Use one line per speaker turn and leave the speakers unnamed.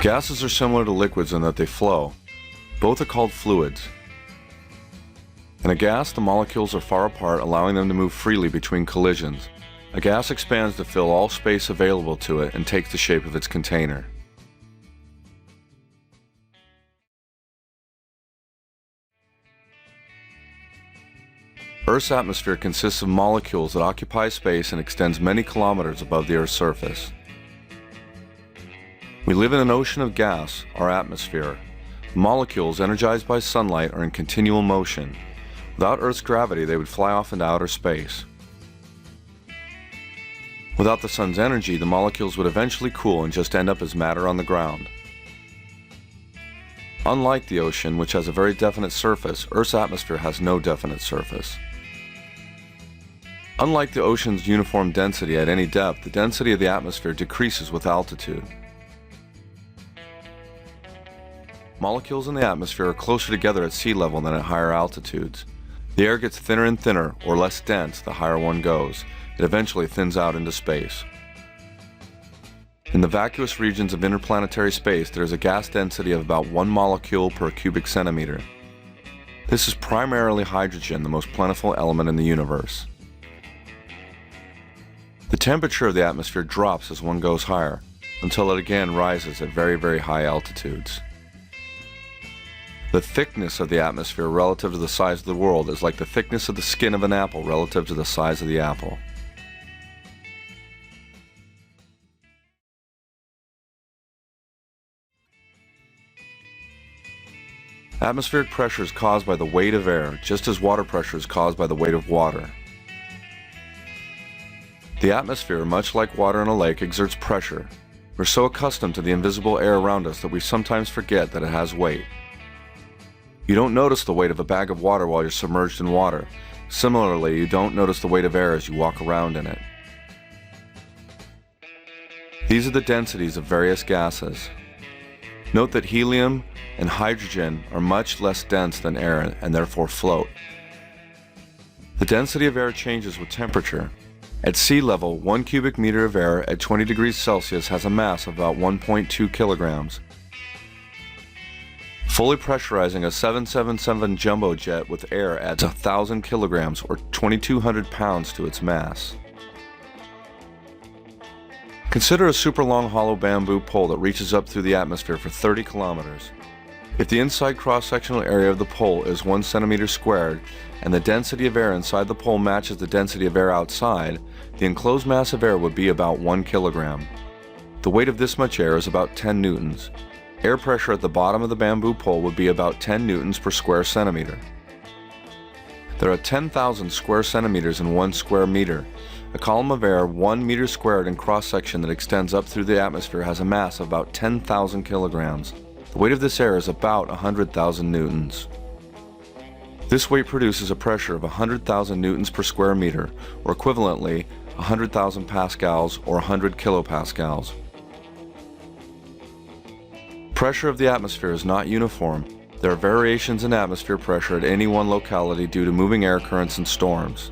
Gases are similar to liquids in that they flow. Both are called fluids. In a gas, the molecules are far apart, allowing them to move freely between collisions. A gas expands to fill all space available to it and takes the shape of its container. Earth's atmosphere consists of molecules that occupy space and extends many kilometers above the Earth's surface. We live in an ocean of gas, our atmosphere. Molecules energized by sunlight are in continual motion. Without Earth's gravity, they would fly off into outer space. Without the sun's energy, the molecules would eventually cool and just end up as matter on the ground. Unlike the ocean, which has a very definite surface, Earth's atmosphere has no definite surface. Unlike the ocean's uniform density at any depth, the density of the atmosphere decreases with altitude. Molecules in the atmosphere are closer together at sea level than at higher altitudes. The air gets thinner and thinner, or less dense, the higher one goes. It eventually thins out into space. In the vacuous regions of interplanetary space, there is a gas density of about 1 molecule per cubic centimeter. This is primarily hydrogen, the most plentiful element in the universe. The temperature of the atmosphere drops as one goes higher, until it again rises at very, very high altitudes. The thickness of the atmosphere relative to the size of the world is like the thickness of the skin of an apple relative to the size of the apple. Atmospheric pressure is caused by the weight of air, just as water pressure is caused by the weight of water. The atmosphere, much like water in a lake, exerts pressure. We're so accustomed to the invisible air around us that we sometimes forget that it has weight. You don't notice the weight of a bag of water while you're submerged in water. Similarly, you don't notice the weight of air as you walk around in it. These are the densities of various gases. Note that helium and hydrogen are much less dense than air and therefore float. The density of air changes with temperature. At sea level, 1 cubic meter of air at 20 degrees Celsius has a mass of about 1.2 kilograms. Fully pressurizing a 777 jumbo jet with air adds 1,000 kilograms or 2,200 pounds to its mass. Consider a super long hollow bamboo pole that reaches up through the atmosphere for 30 kilometers. If the inside cross-sectional area of the pole is 1 centimeter squared and the density of air inside the pole matches the density of air outside, the enclosed mass of air would be about 1 kilogram. The weight of this much air is about 10 newtons. Air pressure at the bottom of the bamboo pole would be about 10 newtons per square centimeter. There are 10,000 square centimeters in 1 square meter. A column of air 1 meter squared in cross-section that extends up through the atmosphere has a mass of about 10,000 kilograms. The weight of this air is about 100,000 newtons. This weight produces a pressure of 100,000 newtons per square meter, or equivalently 100,000 pascals or 100 kilopascals. Pressure of the atmosphere is not uniform. There are variations in atmosphere pressure at any one locality due to moving air currents and storms.